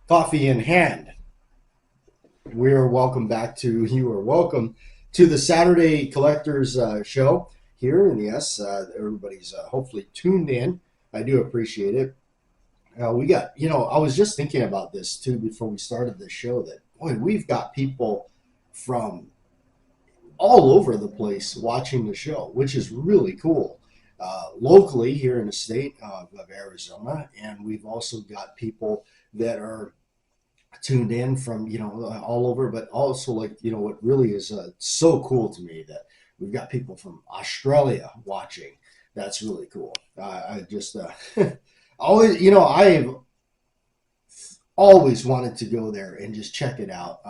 Coffee in hand. You are welcome to the Saturday Collectors Show here. And yes, everybody's hopefully tuned in. I do appreciate it. I was just thinking about this too before we started the show that, boy, we've got people from all over the place watching the show, which is really cool. Locally here in the state of Arizona, and we've also got people that are tuned in from all over, but also, like, what really is so cool to me that we've got people from Australia watching. That's really cool. I just always, I've always wanted to go there and just check it out.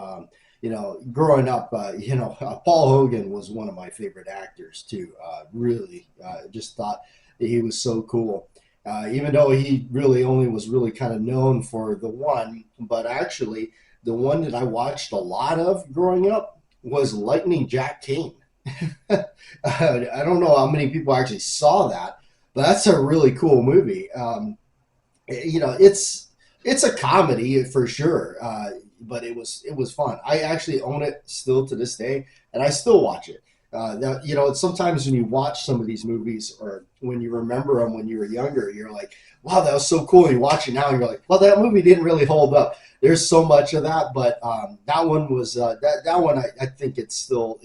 Growing up, Paul Hogan was one of my favorite actors too. Really, just thought that he was so cool. Even though he really only was really kind of known for the one, but actually the one that I watched a lot of growing up was Lightning Jack Kane. I don't know how many people actually saw that, but that's a really cool movie. It's a comedy for sure, but it was fun. I actually own it still to this day, and I still watch it. Sometimes when you watch some of these movies, or when you remember them when you were younger, you're like, "Wow, that was so cool." And you watch it now, and you're like, "Well, that movie didn't really hold up." There's so much of that, but that one was that one. I think it still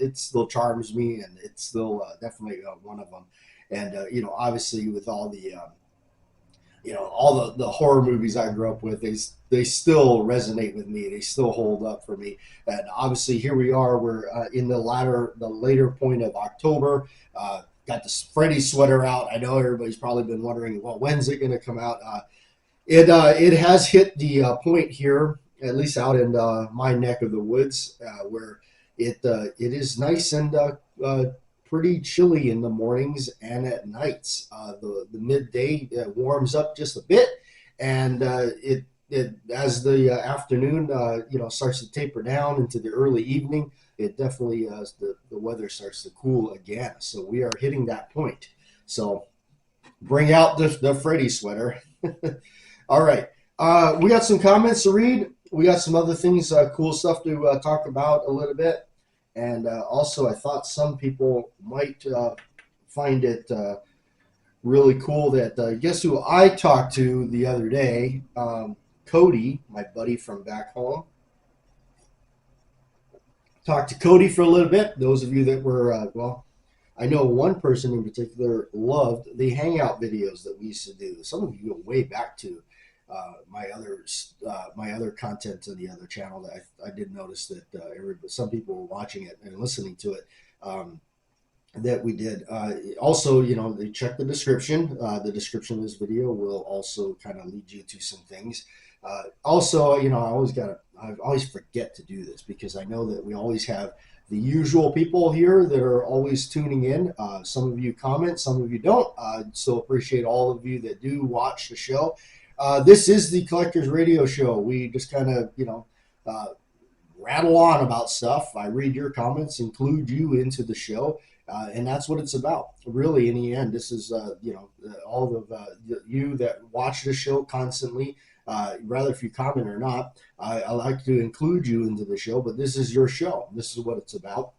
charms me, and it's still definitely one of them. And obviously with all the horror movies I grew up with, they still resonate with me. They still hold up for me. And obviously here we are. We're in the later point of October. Got this Freddy sweater out. I know everybody's probably been wondering, well, when's it going to come out? It has hit the point here, at least out in my neck of the woods, where it is nice and pretty chilly in the mornings and at nights. The midday warms up just a bit, and it as the afternoon starts to taper down into the early evening. It definitely the weather starts to cool again. So we are hitting that point. So bring out the Freddy sweater. All right. We got some comments to read. We got some other things, cool stuff to talk about a little bit. And also, I thought some people might find it really cool that guess who I talked to the other day? Cody, my buddy from back home. Talked to Cody for a little bit. Those of you that were, I know one person in particular loved the hangout videos that we used to do. Some of you go way back to my other content to the other channel. That I did notice that some people were watching it and listening to it. That we did. Also, they check the description. The description of this video will also kind of lead you to some things. Also, I always forget to do this because I know that we always have the usual people here that are always tuning in. Some of you comment, some of you don't. Still appreciate all of you that do watch the show. This is the Collectors Radio Show. We just kind of, rattle on about stuff. I read your comments, include you into the show, and that's what it's about. Really, in the end, this is, all of you that watch the show constantly, rather if you comment or not, I like to include you into the show, but this is your show. This is what it's about.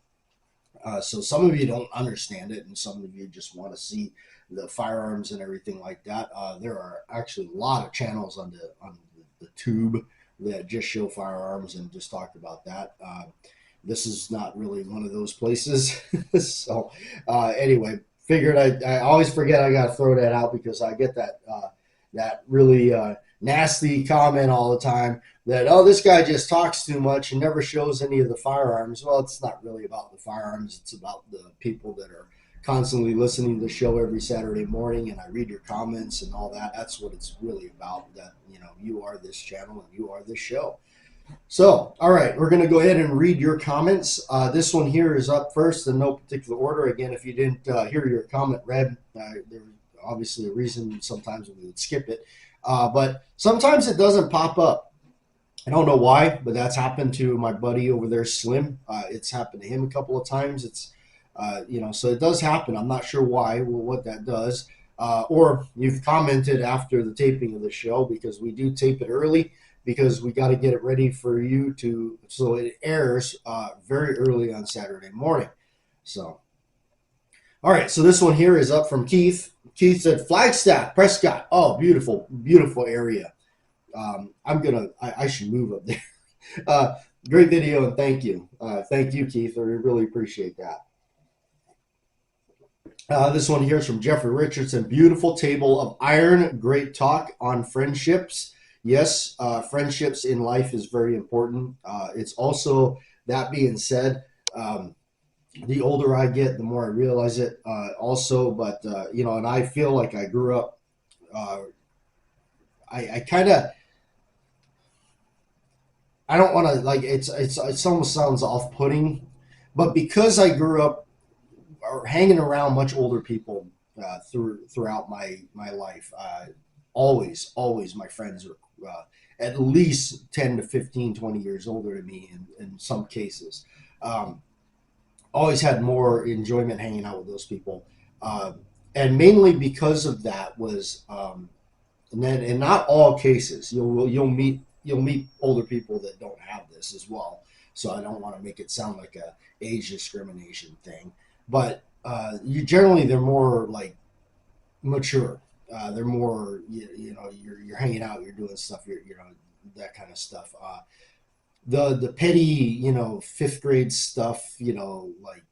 So some of you don't understand it, and some of you just want to see the firearms and everything like that. There are actually a lot of channels on the tube that just show firearms and just talk about that. This is not really one of those places. So anyway, figured I always forget I got to throw that out because I get that really nasty comment all the time that, oh, this guy just talks too much and never shows any of the firearms. Well, it's not really about the firearms. It's about the people that are constantly listening to the show every Saturday morning, and I read your comments and all that. That's what it's really about, that, you are this channel and you are this show. So, all right, we're going to go ahead and read your comments. This one here is up first in no particular order. Again, if you didn't hear your comment read, there's obviously a reason sometimes we would skip it. But sometimes it doesn't pop up. I don't know why, but that's happened to my buddy over there, Slim. It's happened to him a couple of times. So it does happen. I'm not sure why, what that does. Or you've commented after the taping of the show, because we do tape it early. because we got to get it ready for you to, so it airs very early on Saturday morning. So, all right. So this one here is up from Keith. Keith said Flagstaff, Prescott. Oh, beautiful, beautiful area. I should move up there. Uh, Great video, and thank you. Thank you, Keith. I really appreciate that. This one here is from Jeffrey Richardson. Beautiful table of iron. Great talk on friendships. Yes, friendships in life is very important. It's also, that being said, the older I get, the more I realize it also. But, and I feel like I grew up, I kind of, I don't want to, like, it almost sounds off-putting, but because I grew up hanging around much older people throughout my life, always my friends were at least 10 to 15, 20 years older than me in some cases. Always had more enjoyment hanging out with those people. And mainly because of that was, and then in not all cases, you'll meet older people that don't have this as well. So I don't want to make it sound like a age discrimination thing, but they're more like mature. They're more you're hanging out, you're doing stuff, that kind of stuff. The petty fifth grade stuff, like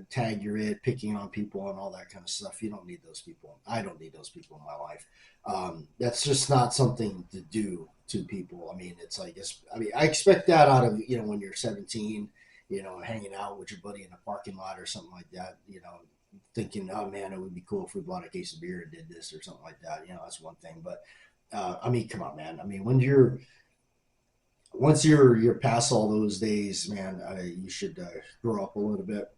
tag your it, picking on people and all that kind of stuff. You don't need those people. I don't need those people in my life. That's just not something to do to people. I mean, I expect that out of, when you're 17, hanging out with your buddy in a parking lot or something like that, thinking, oh man, it would be cool if we bought a case of beer and did this or something like that. That's one thing. But I mean, come on, man. I mean, once you're past all those days, man, you should grow up a little bit.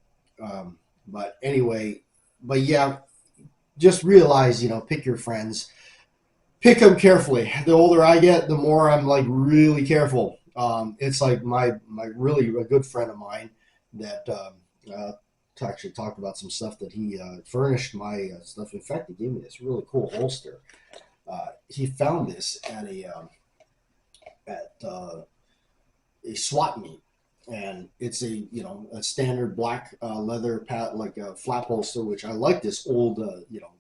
But anyway, but yeah, just realize, pick your friends, pick them carefully. The older I get, the more I'm like really careful. It's like my really a good friend of mine that actually talked about some stuff that he furnished my stuff. In fact, he gave me this really cool holster. He found this at a swap meet, and it's a standard black leather pat, like a flap holster, which I like. This old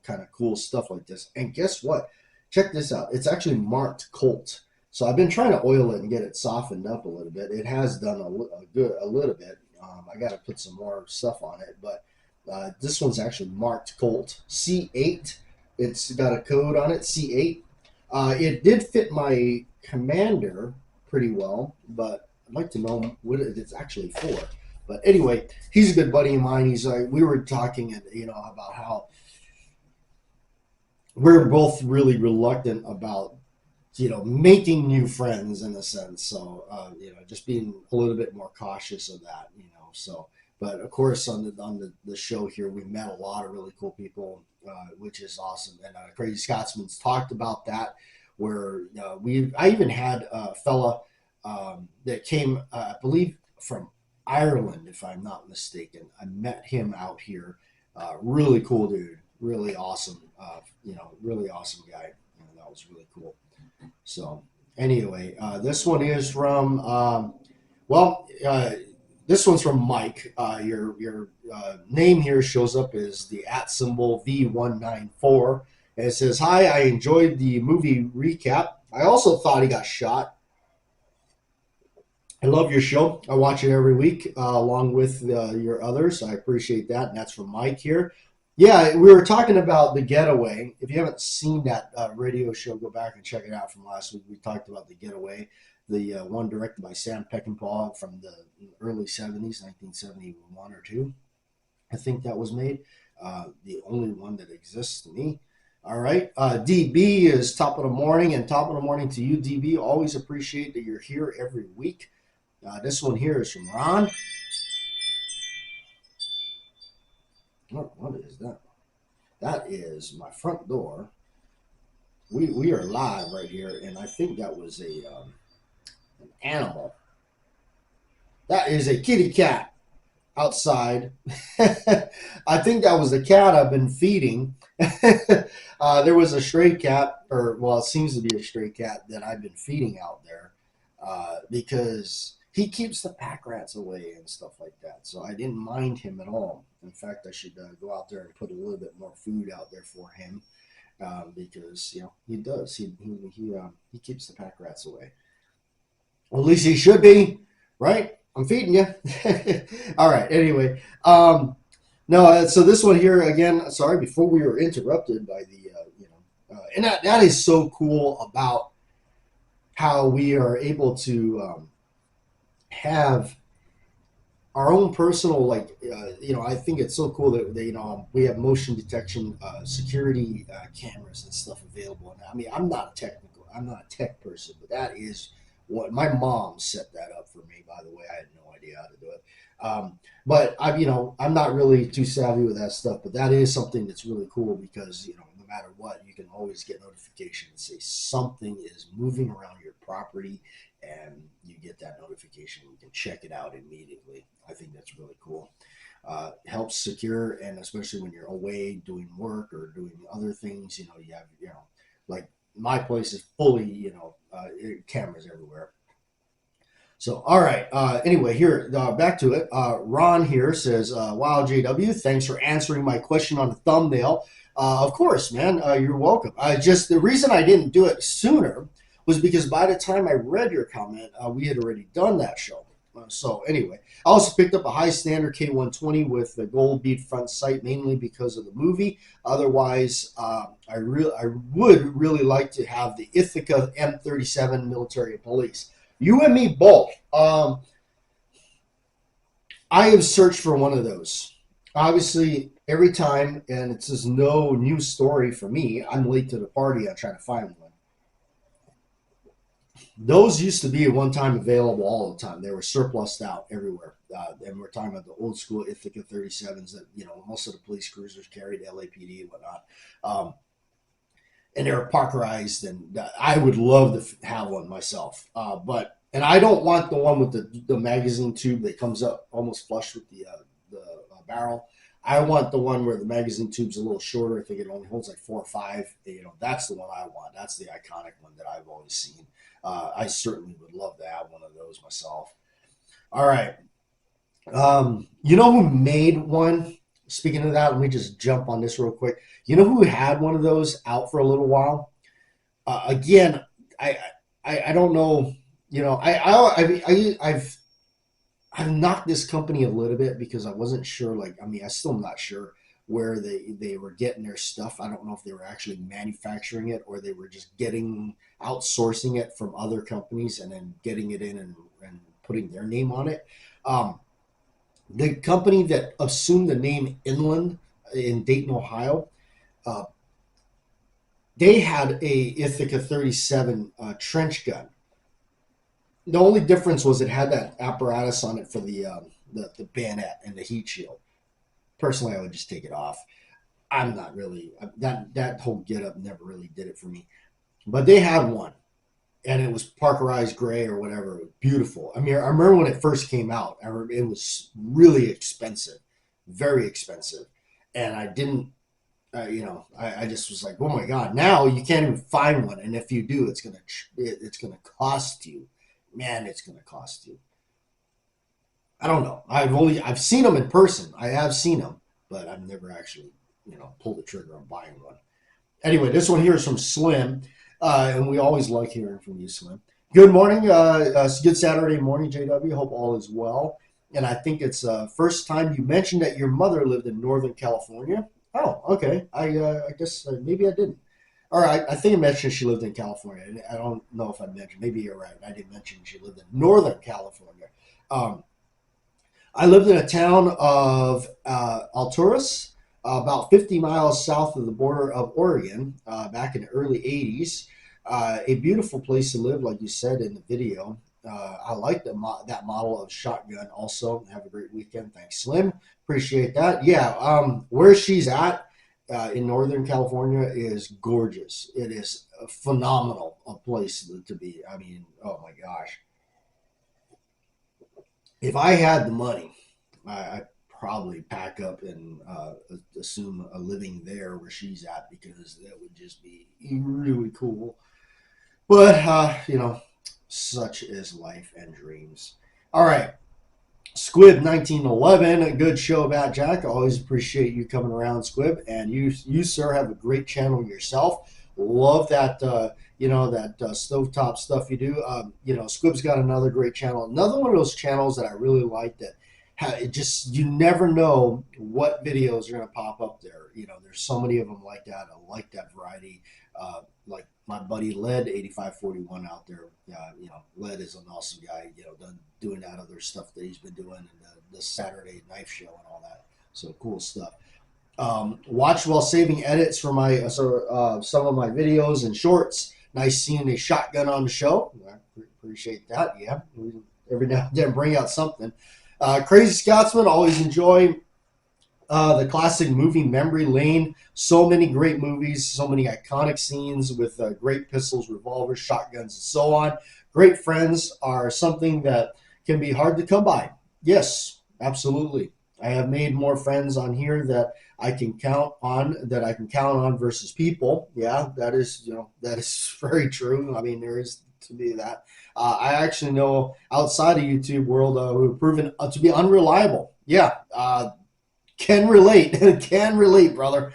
kind of cool stuff like this. And guess what? Check this out. It's actually marked Colt. So I've been trying to oil it and get it softened up a little bit. It has done a little bit. I got to put some more stuff on it, but this one's actually marked Colt C8. It's got a code on it, C8. It did fit my Commander pretty well, but I'd like to know what it's actually for. But anyway, he's a good buddy of mine. He's we were talking, about how we're both really reluctant about, making new friends in a sense. So, just being a little bit more cautious of that, so, but of course on the show here, we met a lot of really cool people, which is awesome. And Crazy Scotsman's talked about that, where I even had a fella that came, I believe from Ireland, if I'm not mistaken. I met him out here. Really cool dude, really awesome, really awesome guy. And that was really cool. So anyway, this one is from, this one's from Mike. Your name here shows up as the @ V194. And it says, hi, I enjoyed the movie recap. I also thought he got shot. I love your show. I watch it every week along with your others. I appreciate that. And that's from Mike here. Yeah, we were talking about The Getaway. If you haven't seen that radio show, go back and check it out from last week. We talked about The Getaway, the one directed by Sam Peckinpah from the early 70s, 1971 or 2. I think that was made. The only one that exists to me. All right. DB is top of the morning, and top of the morning to you, DB. Always appreciate that you're here every week. This one here is from Ron. What is that? That is my front door. We are live right here, and I think that was an animal. That is a kitty cat. outside. I think that was the cat I've been feeding. There was a stray cat, or well, it seems to be a stray cat that I've been feeding out there because he keeps the pack rats away and stuff like that. So I didn't mind him at all. In fact, I should go out there and put a little bit more food out there for him because he does. He keeps the pack rats away. Well, at least he should be, right? I'm feeding you. All right. Anyway, no. So this one here again. Sorry, before we were interrupted by the, and that is so cool about how we are able to have our own personal, like, I think it's so cool that we have motion detection, security cameras and stuff available. And I mean, I'm not a tech person, but that is what my mom set that up for me. By the way, I had no idea how to do it. But I'm not really too savvy with that stuff, but that is something that's really cool because, no matter what, you can always get notification and say something is moving around your property and you get that notification. You can check it out immediately. I think that's really cool. Helps secure, and especially when you're away doing work or doing other things, you have, like my place is fully, cameras everywhere. So, all right. Anyway, here, back to it. Ron here says, wow, JW, thanks for answering my question on the thumbnail. Of course, man. You're welcome. The reason I didn't do it sooner was because by the time I read your comment, we had already done that show. So anyway, I also picked up a high standard K120 with the gold bead front sight, mainly because of the movie. Otherwise, I would really like to have the Ithaca M37 military police. You and me both. I have searched for one of those. Obviously, every time, and it's just no new story for me. I'm late to the party. I try to find one. Those used to be at one time available all the time. They were surplused out everywhere. And we're talking about the old school Ithaca 37s that, most of the police cruisers carried, LAPD and whatnot. And they were parkerized, and I would love to have one myself. And I don't want the one with the magazine tube that comes up almost flush with the barrel. I want the one where the magazine tube's a little shorter. I think it only holds like 4 or 5. That's the one I want. That's the iconic one that I've always seen. I certainly would love to have one of those myself. All right. You know who made one? Speaking of that, let me just jump on this real quick. You know who had one of those out for a little while? Again, I don't know. I've knocked this company a little bit because I wasn't sure. I still am not sure where they were getting their stuff. I don't know if they were actually manufacturing it or they were just outsourcing it from other companies and then getting it in and putting their name on it. The company that assumed the name Inland in Dayton, Ohio, they had a Ithaca 37 trench gun. The only difference was it had that apparatus on it for the bayonet and the heat shield. Personally, I would just take it off. I'm not really that whole get up never really did it for me. But they had one, and it was parkerized gray or whatever. It was beautiful. I mean, I remember when it first came out. It was really expensive, very expensive, and I didn't. I just was like, oh my god! Now you can't even find one, and if you do, it's gonna cost you. Man, it's gonna cost you. I don't know. I've seen them in person. I have seen them, but I've never actually pulled the trigger on buying one. Anyway, this one here is from Slim, and we always like hearing from you, Slim. Good morning. Good Saturday morning, JW. Hope all is well. And I think it's first time you mentioned that your mother lived in Northern California. Oh, okay. I guess maybe I didn't. All right. I think I mentioned she lived in California. I don't know if I mentioned. Maybe you're right. I didn't mention she lived in Northern California. I lived in a town of Alturas, about 50 miles south of the border of Oregon, back in the early 80s. A beautiful place to live, like you said in the video. I like that model of shotgun also. Have a great weekend. Thanks, Slim. Appreciate that. Yeah, where she's at in Northern California is gorgeous. It is a phenomenal place to be. I mean, oh my gosh. If I had the money, I probably pack up and assume a living there where she's at, because that would just be really cool. But such is life and dreams. All right. Squib 1911, a good show about Jack. Always appreciate you coming around, Squib. And you sir, have a great channel yourself. Love that, that stovetop stuff you do. Squib's got another great channel. Another one of those channels that I really like, that it just, you never know what videos are going to pop up there. There's so many of them like that. I like that variety. Like my buddy Led 8541 out there. Led is an awesome guy. Doing that other stuff that he's been doing, and the Saturday Knife Show and all that. So cool stuff. Watch while saving edits for my some of my videos and shorts. Nice seeing a shotgun on the show. I appreciate that. Yeah, every now and then bring out something. Crazy Scotsman, always enjoy the classic movie memory lane. So many great movies, so many iconic scenes with great pistols, revolvers, shotguns, and so on. Great friends are something that can be hard to come by. Yes, absolutely. I have made more friends on here that I can count on versus people. Yeah, that is very true. I mean, there is to be that. I actually know outside of YouTube world who have proven to be unreliable. Yeah, can relate, can relate, brother.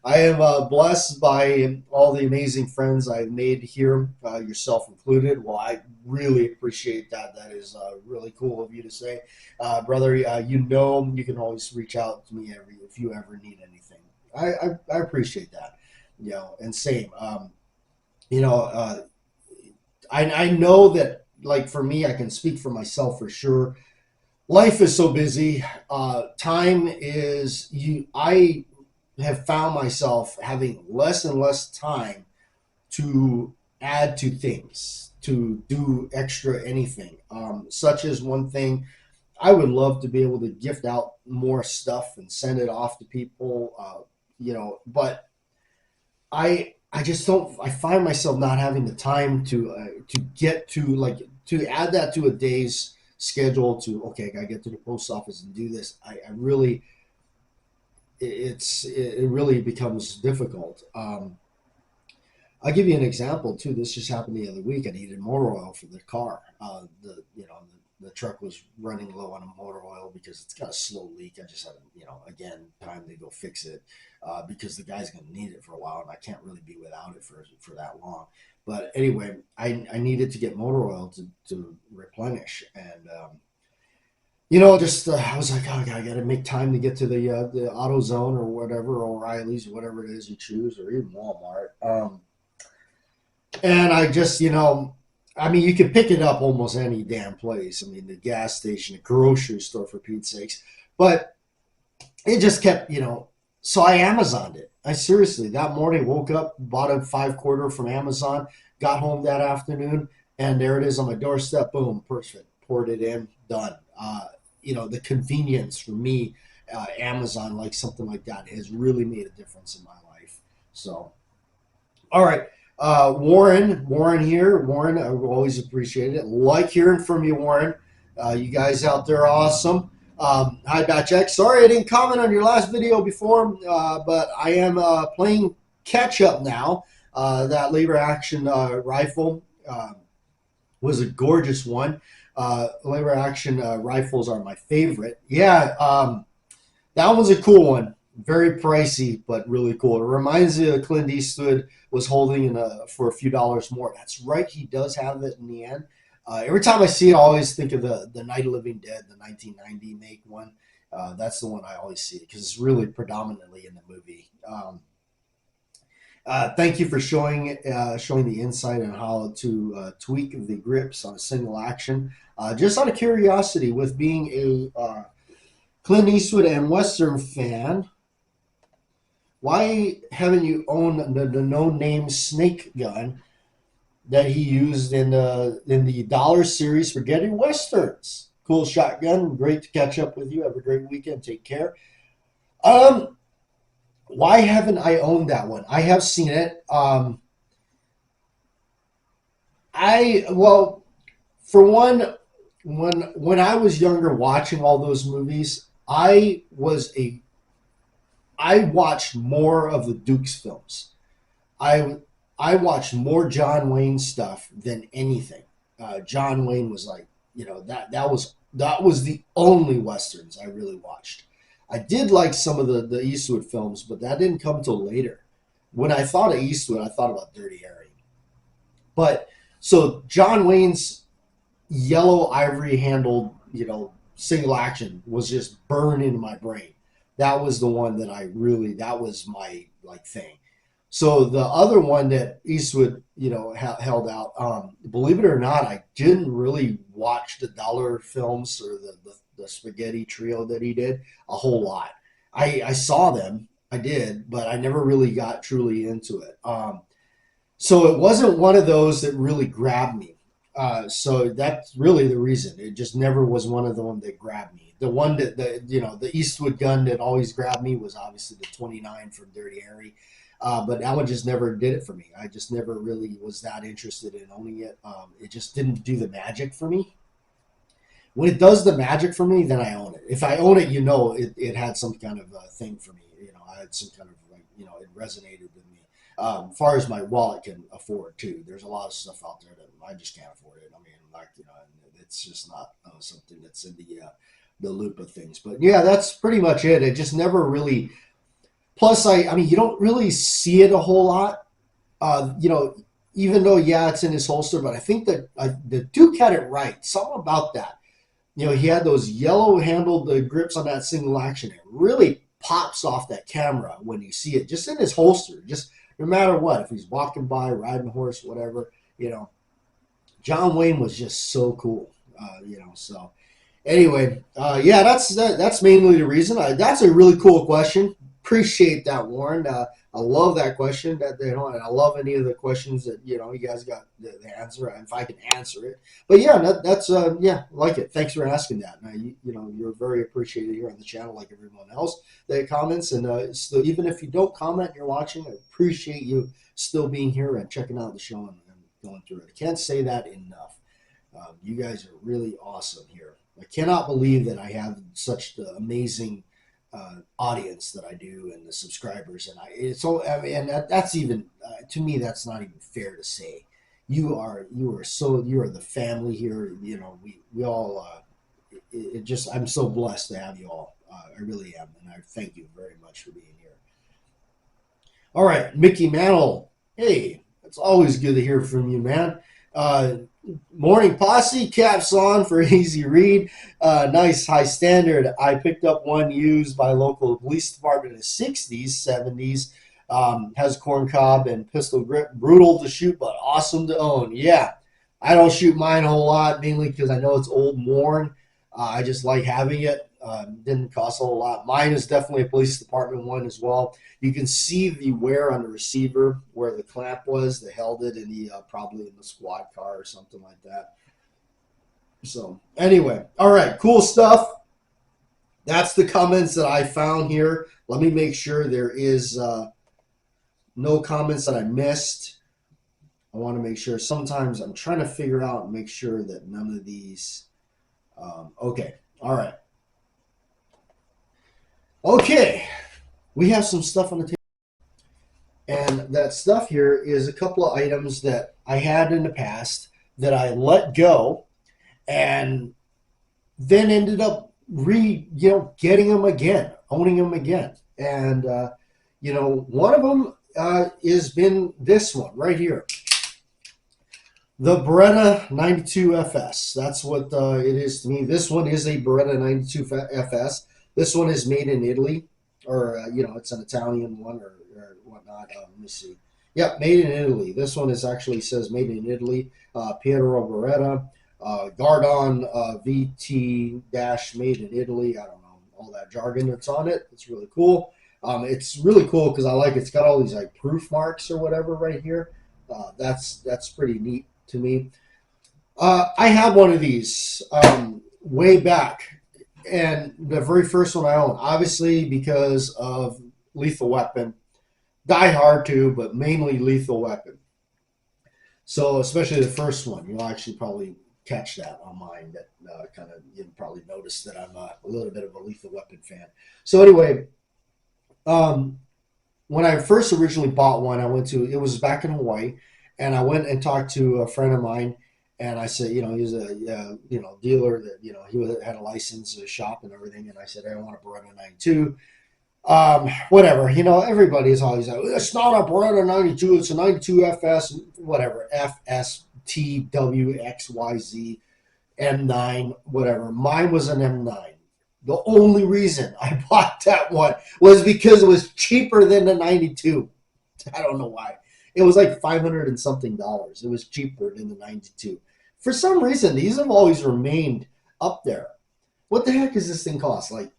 I am blessed by all the amazing friends I've made here, yourself included. Well, I really appreciate that. That is really cool of you to say. Brother, you can always reach out to me if you ever need anything. I appreciate that. And same. I know that, like, for me, I can speak for myself for sure. Life is so busy. Time is I have found myself having less and less time to add to things, to do extra anything. Such as one thing, I would love to be able to gift out more stuff and send it off to people, but I just don't. I find myself not having the time to get to add that to a day's schedule. Okay, I gotta get to the post office and do this. I really, it really becomes difficult. I'll give you an example too. This just happened the other week. I needed motor oil for the car. The truck was running low on motor oil because it's got a slow leak. I just had, again, time to go fix it because the guy's going to need it for a while, and I can't really be without it for that long. But anyway, I needed to get motor oil to replenish, and I was like, oh, I got to make time to get to the AutoZone or whatever, or O'Reilly's, whatever it is you choose, or even Walmart. And I just, I mean, you can pick it up almost any damn place. I mean, the gas station, the grocery store, for Pete's sakes. But it just kept, so I Amazoned it. I seriously, that morning, woke up, bought a 5-quarter from Amazon, got home that afternoon, and there it is on my doorstep. Boom, perfect. Poured it in, done. The convenience for me, Amazon, like something like that, has really made a difference in my life. So, all right. Warren here. Warren, I always appreciate it. Like hearing from you, Warren. You guys out there are awesome. Hi, Batjack. Sorry I didn't comment on your last video before, but I am playing catch up now. That lever action rifle was a gorgeous one. Lever action rifles are my favorite. Yeah, that one's a cool one. Very pricey, but really cool. It reminds me of Clint Eastwood was holding for a few dollars more. That's right. He does have it in the end. Every time I see it, I always think of the Night of the Living Dead, the 1990 make one. That's the one I always see because it's really predominantly in the movie. Thank you for showing the insight on how to tweak the grips on a single action. Just out of curiosity, with being a Clint Eastwood and Western fan, why haven't you owned the no-name snake gun that he used in the Dollar Series Spaghetti Westerns? Cool shotgun. Great to catch up with you. Have a great weekend. Take care. Why haven't I owned that one? I have seen it. For one, when I was younger watching all those movies, I watched more of the Duke's films. I I watched more John Wayne stuff than anything. John Wayne was like, that was the only westerns I really watched. I did like some of the Eastwood films, but that didn't come till later. When I thought of Eastwood, I thought about Dirty Harry. But so John Wayne's yellow ivory handled, single action was just burned into my brain. That was the one that that was my like thing. So the other one that Eastwood, held out, believe it or not, I didn't really watch the Dollar films or the spaghetti trio that he did a whole lot. I saw them, I did, but I never really got truly into it. So it wasn't one of those that really grabbed me. So that's really the reason. It just never was one of the ones that grabbed me. The one that the Eastwood gun that always grabbed me was obviously the 29 from Dirty Harry. But that one just never did it for me. I just never really was that interested in owning it. It just didn't do the magic for me. When it does the magic for me, then I own it. If I own it, it had some kind of thing for me. I had some kind of like, it resonated with me. As far as my wallet can afford too. There's a lot of stuff out there that I just can't afford it. I mean, like, it's just not something that's in the loop of things. But yeah, that's pretty much it. It just never really. Plus, I mean, you don't really see it a whole lot. Even though, yeah, it's in his holster, but I think that the Duke had it right. Something about that. He had those yellow handled grips on that single action. It really pops off that camera when you see it, just in his holster. Just no matter what, if he's walking by, riding a horse, whatever, John Wayne was just so cool. So anyway, yeah, that's mainly the reason. That's a really cool question. Appreciate that, Warren. I love that question. And I love any of the questions that you guys got the answer, if I can answer it. But yeah, that's yeah, like it. Thanks for asking that. And you're very appreciated here on the channel, like everyone else that comments. And so even if you don't comment, you're watching. I appreciate you still being here and checking out the show and going through it. I can't say that enough. You guys are really awesome here. I cannot believe that I have such the amazing audience that I do and the subscribers, and and that's even to me, that's not even fair to say. You are the family here. We all it just, I'm so blessed to have you all. I really am, and I thank you very much for being here. All right, Mickey Mantle. Hey, it's always good to hear from you, man. Uh, Morning posse, caps on for easy read. Nice high standard. I picked up one used by local police department in the 60s, 70s. Has corn cob and pistol grip. Brutal to shoot, but awesome to own. Yeah, I don't shoot mine a whole lot, mainly because I know it's old and worn. I just like having it. Didn't cost a whole lot. Mine is definitely a police department one as well. You can see the wear on the receiver where the clamp was. They held it in the probably in the squad car or something like that. So anyway, all right, cool stuff. That's the comments that I found here. Let me make sure there is no comments that I missed. I want to make sure. Sometimes I'm trying to figure out and make sure that none of these. Okay, all right. Okay, we have some stuff on the table. And that stuff here is a couple of items that I had in the past that I let go and then ended up getting them again, owning them again. And, one of them has been this one right here. The Beretta 92 FS. That's what it is to me. This one is a Beretta 92 FS. This one is made in Italy, or it's an Italian one or whatnot. Let me see. Yep, made in Italy. This one actually says made in Italy. Pietro Beretta, Gardon VT dash made in Italy. I don't know all that jargon that's on it. It's really cool. It's really cool because I like it's got all these like proof marks or whatever right here. That's pretty neat to me. I have one of these way back. And the very first one I owned, obviously because of Lethal Weapon. Die Hard too, but mainly Lethal Weapon. So especially the first one, you'll actually probably catch that on mine. That kind of, you probably noticed that I'm a little bit of a Lethal Weapon fan. So anyway, um, when I first originally bought one, it was back in Hawaii, and I went and talked to a friend of mine, and I said, he's a dealer that had a license, a shop, and everything, and I said, I want a Beretta 92. Whatever, everybody is always like, it's not a Beretta 92, it's a 92 FS, whatever, FSTWXYZ M9, whatever. Mine was an M9. The only reason I bought that one was because it was cheaper than the 92. I don't know why. It was like 500 and something dollars. It was cheaper than the 92. For some reason, these have always remained up there. What the heck is this thing cost? Like,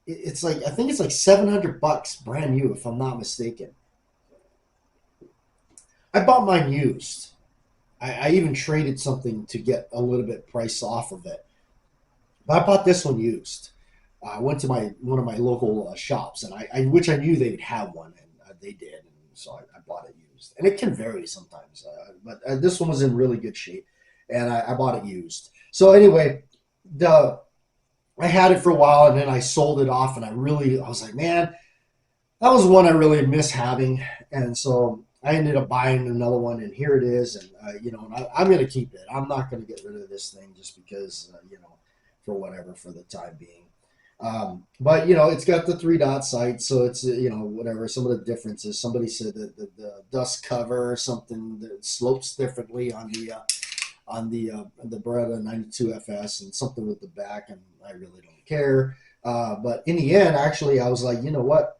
it's like, I think it's like $700 brand new, if I'm not mistaken. I bought mine used. I even traded something to get a little bit price off of it. But I bought this one used. I went to one of my local shops, and which I knew they'd have one, and they did, and so I bought it used. And it can vary sometimes, but this one was in really good shape, and I bought it used. So anyway, I had it for a while, and then I sold it off, and I was like, man, that was one I really miss having, and so I ended up buying another one, and here it is, and I'm going to keep it. I'm not going to get rid of this thing just because for whatever, for the time being. But it's got the 3-dot sight, so it's whatever. Some of the differences. Somebody said that the dust cover or something that slopes differently on the Beretta 92 FS, and something with the back, and I really don't care. But in the end, actually, I was like, you know what?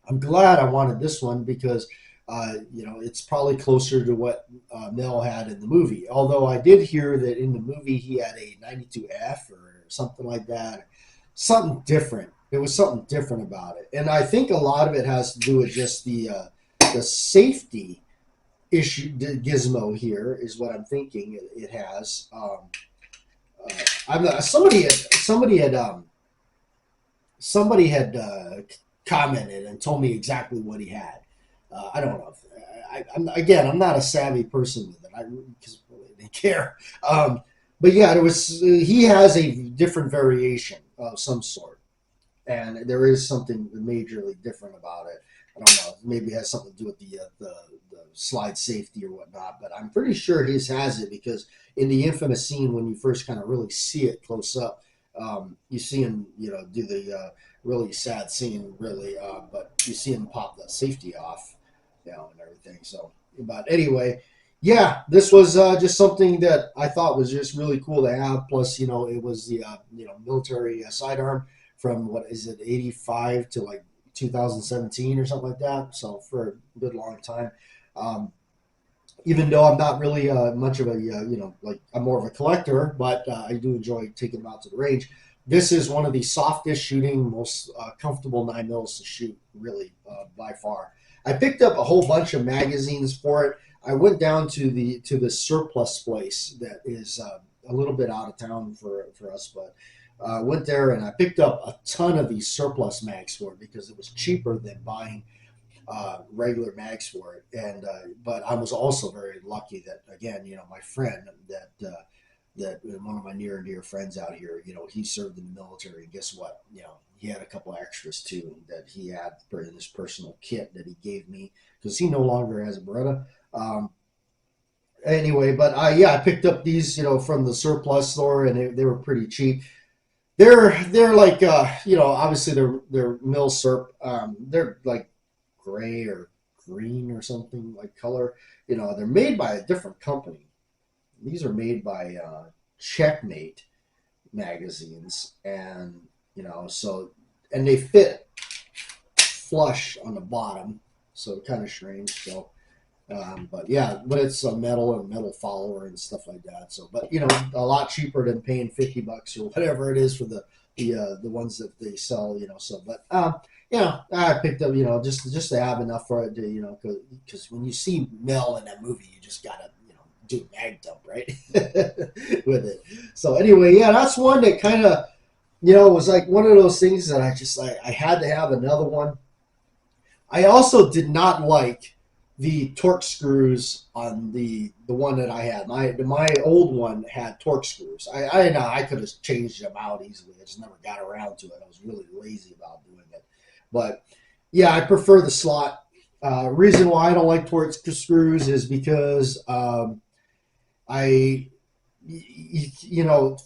I'm glad I wanted this one because it's probably closer to what Mel had in the movie. Although I did hear that in the movie he had a 92F or something like that. Something different. There was something different about it. And I think a lot of it has to do with just the safety issue gizmo here is what I'm thinking it has. Somebody had commented and told me exactly what he had. I don't know. I'm not a savvy person with it. Because I really didn't care. But yeah, he has a different variation of some sort, and there is something majorly different about it. I don't know. Maybe it has something to do with the slide safety or whatnot. But I'm pretty sure his has it because in the infamous scene when you first kind of really see it close up, you see him, do the really sad scene, really. But you see him pop the safety off, and everything. So, but anyway. Yeah, this was just something that I thought was just really cool to have. Plus, it was the military sidearm from what is it, 85 to like 2017 or something like that. So for a good long time. Even though I'm not really much of a I'm more of a collector, but I do enjoy taking them out to the range. This is one of the softest shooting, most comfortable 9mm to shoot, really, by far. I picked up a whole bunch of magazines for it. I went down to the surplus place that is a little bit out of town for us, but went there and I picked up a ton of these surplus mags for it because it was cheaper than buying regular mags for it. And but I was also very lucky that, again, my friend that one of my near and dear friends out here, he served in the military. And guess what? He had a couple extras too that he had in his personal kit that he gave me because he no longer has a Beretta. Anyway, but I picked up these, from the surplus store, and they were pretty cheap. They're like, obviously they're mill serp. They're like gray or green or something like color. They're made by a different company. These are made by Checkmate magazines, and and they fit flush on the bottom, so kind of strange. So. But it's a metal follower and stuff like that. So, but a lot cheaper than paying $50 or whatever it is for the ones that they sell. So, but I picked up just to have enough for it to because when you see Mel in that movie, you just gotta do mag dump right with it. So anyway, that's one that kind of was like one of those things that I had to have another one. I also did not like the torque screws on the one that I had. My old one had torque screws. I know I could have changed them out easily. I just never got around to it. I was really lazy about doing it. But yeah, I prefer the slot. Reason why I don't like torque screws is because I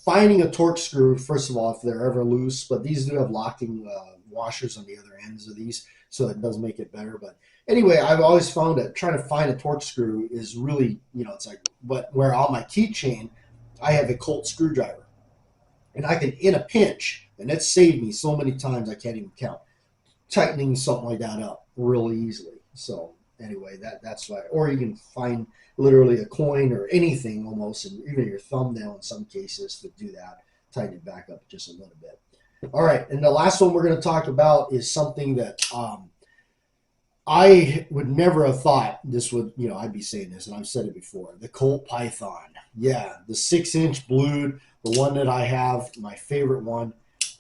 finding a torque screw, first of all, if they're ever loose, but these do have locking washers on the other ends of these, so it does make it better. But anyway, I've always found that trying to find a torque screw is really, it's like, but where on my keychain, I have a Colt screwdriver, and I can, in a pinch, and it's saved me so many times I can't even count, tightening something like that up really easily. So anyway, that's why. Or you can find literally a coin or anything almost, and even your thumbnail in some cases to do that, tighten it back up just a little bit. All right, and the last one we're going to talk about is something that I would never have thought this would, I'd be saying this, and I've said it before, the Colt Python. Yeah, the 6-inch blued, the one that I have, my favorite one.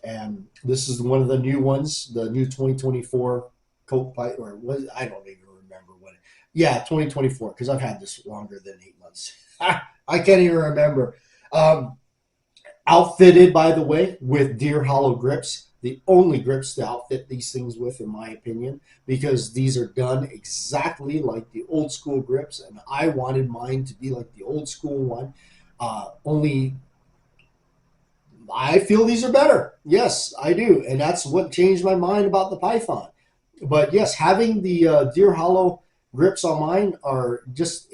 And this is one of the new ones, the new 2024 Colt Python, or was, I don't even remember when. Yeah, 2024, because I've had this longer than 8 months. I can't even remember. Outfitted, by the way, with deer hollow grips. The only grips to outfit these things with, in my opinion, because these are done exactly like the old school grips, and I wanted mine to be like the old school one. Only I feel these are better. Yes, I do, and that's what changed my mind about the Python. But yes, having the deer hollow grips on mine are just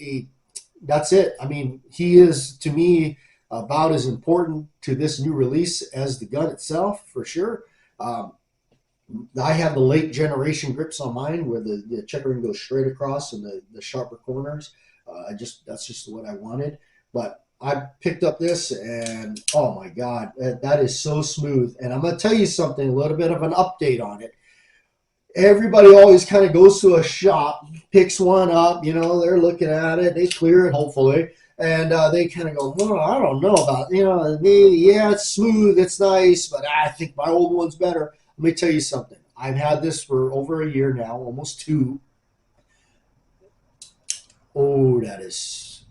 that's it. I mean, he is, to me, about as important to this new release as the gun itself, for sure. Um, I have the late generation grips on mine where the checkering goes straight across and the sharper corners. That's just what I wanted. But I picked up this and oh my God, that is so smooth. And I'm going to tell you something, a little bit of an update on it. Everybody always kind of goes to a shop, picks one up, they're looking at it, they clear it hopefully, and they kind of go, well, I don't know about, yeah, it's smooth, it's nice, but I think my old one's better. Let me tell you something. I've had this for over a year now, almost 2. Oh, that is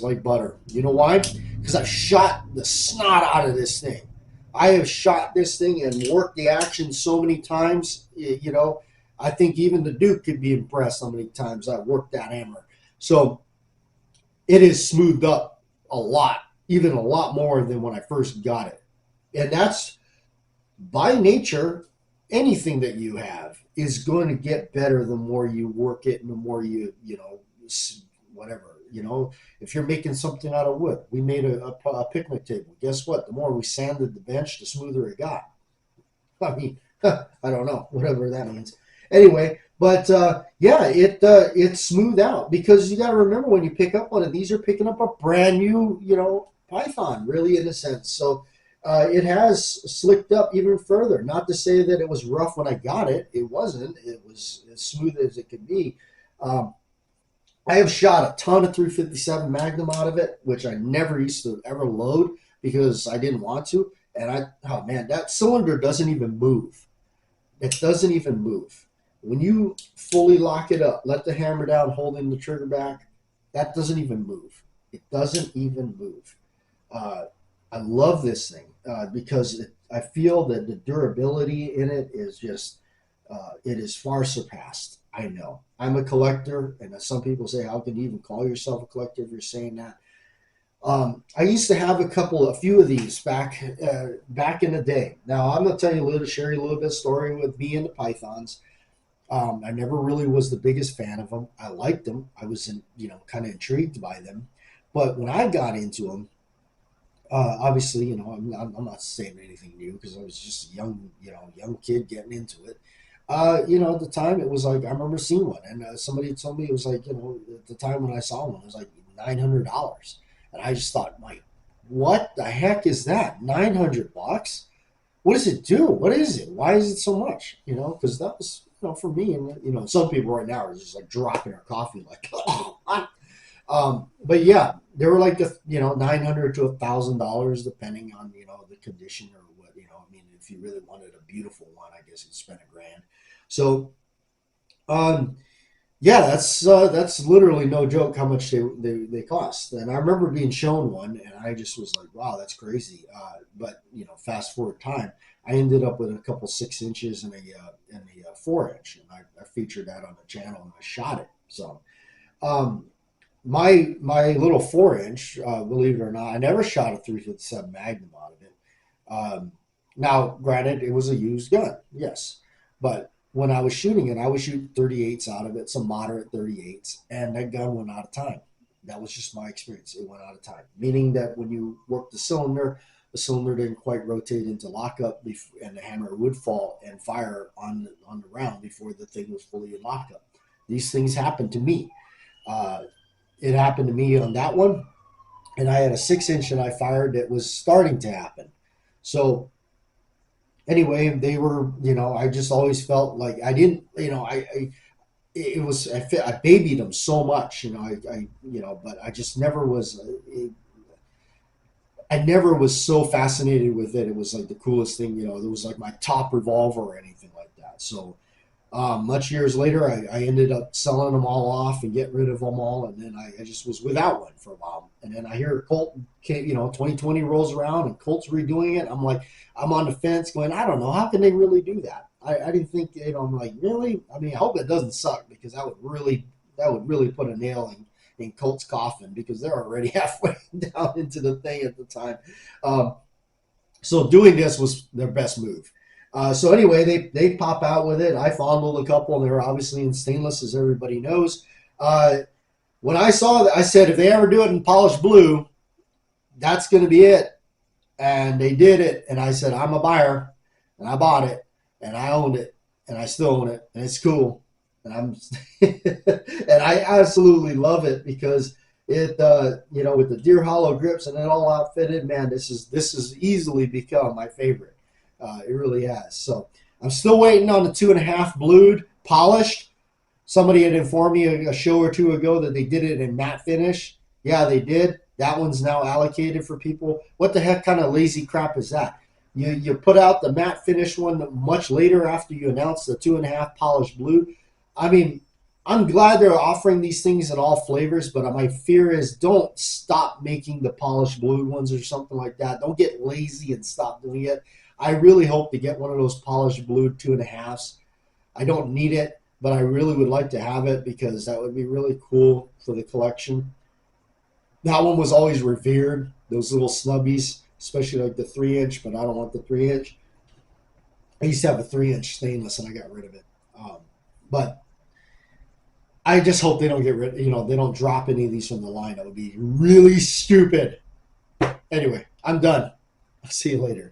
like butter. You know why? Because I've shot the snot out of this thing. I have shot this thing and worked the action so many times. I think even the Duke could be impressed how many times I've worked that hammer. So it is smoothed up a lot, even a lot more than when I first got it. And that's by nature. Anything that you have is going to get better the more you work it and the more whatever. If you're making something out of wood, we made a picnic table. Guess what? The more we sanded the bench, the smoother it got. I mean, I don't know, whatever that means. Anyway, but yeah, it's smoothed out because you got to remember when you pick up one of these, you're picking up a brand new, Python, really, in a sense. So it has slicked up even further. Not to say that it was rough when I got it. It wasn't. It was as smooth as it could be. I have shot a ton of 357 Magnum out of it, which I never used to ever load because I didn't want to. And oh man, that cylinder doesn't even move. It doesn't even move. When you fully lock it up, let the hammer down, holding the trigger back, that doesn't even move. It doesn't even move. I love this thing because I feel that the durability in it is just, it is far surpassed. I know. I'm a collector, and some people say, how can you even call yourself a collector if you're saying that? I used to have a few of these back in the day. Now, I'm going to tell you share you a little bit of story with me and the Pythons. I never really was the biggest fan of them. I liked them. I was, kind of intrigued by them. But when I got into them, obviously, I'm not saying anything new because I was just a young kid getting into it. At the time it was like, I remember seeing one and somebody told me it was like, at the time when I saw one, it was like $900. And I just thought, like, what the heck is that? $900? What does it do? What is it? Why is it so much? Because that was, for me, and, some people right now are just like dropping their coffee like, oh, what? But yeah, they were like, $900 to $1,000 depending on, the condition or what, I mean, if you really wanted a beautiful one, I guess you'd spend $1,000. So, Yeah, that's literally no joke how much they cost. And I remember being shown one, and I just was like, wow, that's crazy. But you know, fast forward time, I ended up with a couple 6 inches and a 4 inch, and I featured that on the channel and I shot it. So um, my little 4 inch, believe it or not, I never shot a 357 Magnum out of it. Um, Now, granted, it was a used gun, yes, but when I was shooting it, I was shooting 38s out of it, some moderate 38s, and that gun went out of time. That was just my experience. It went out of time, meaning that when you work the cylinder didn't quite rotate into lockup, and the hammer would fall and fire on the round before the thing was fully in lockup. These things happened to me. Uh, it happened to me on that one, and I had a 6 inch that I fired that was starting to happen. So anyway, they were, you know, I just always felt like I didn't, you know, I it was, I babied them so much, you know, you know, but I just never was, I never was so fascinated with it. It was like the coolest thing, you know, it was like my top revolver or anything like that. So, much years later, I ended up selling them all off and getting rid of them all, and then I just was without one for a while. And then I hear Colt, you know, 2020 rolls around and Colt's redoing it. I'm like, I'm on the fence, going, I don't know, how can they really do that? I didn't think, you know, I'm like, really? I mean, I hope it doesn't suck because that would really put a nail in Colt's coffin because they're already halfway down into the thing at the time. Um, so doing this was their best move. So anyway, they pop out with it. I fondled a couple, and they were obviously in stainless, as everybody knows. Uh, when I saw that, I said, if they ever do it in polished blue, that's going to be it. And they did it, and I said, I'm a buyer, and I bought it, and I owned it, and I still own it, and it's cool, and I'm and I absolutely love it because it, you know, with the deer hollow grips and it all outfitted, man, this has easily become my favorite. It really has. So I'm still waiting on the 2.5 blued polished. Somebody had informed me a show or two ago that they did it in matte finish. Yeah, they did. That one's now allocated for people. What the heck kind of lazy crap is that? You put out the matte finish one much later after you announce the 2.5 polished blue. I mean, I'm glad they're offering these things in all flavors, but my fear is don't stop making the polished blue ones or something like that. Don't get lazy and stop doing it. I really hope to get one of those polished blue 2.5s. I don't need it, but I really would like to have it because that would be really cool for the collection. That one was always revered, those little snubbies, especially like the 3 inch, but I don't want the 3 inch. I used to have a 3 inch stainless and I got rid of it. But I just hope they don't get rid, you know, they don't drop any of these from the line. That would be really stupid. Anyway, I'm done. I'll see you later.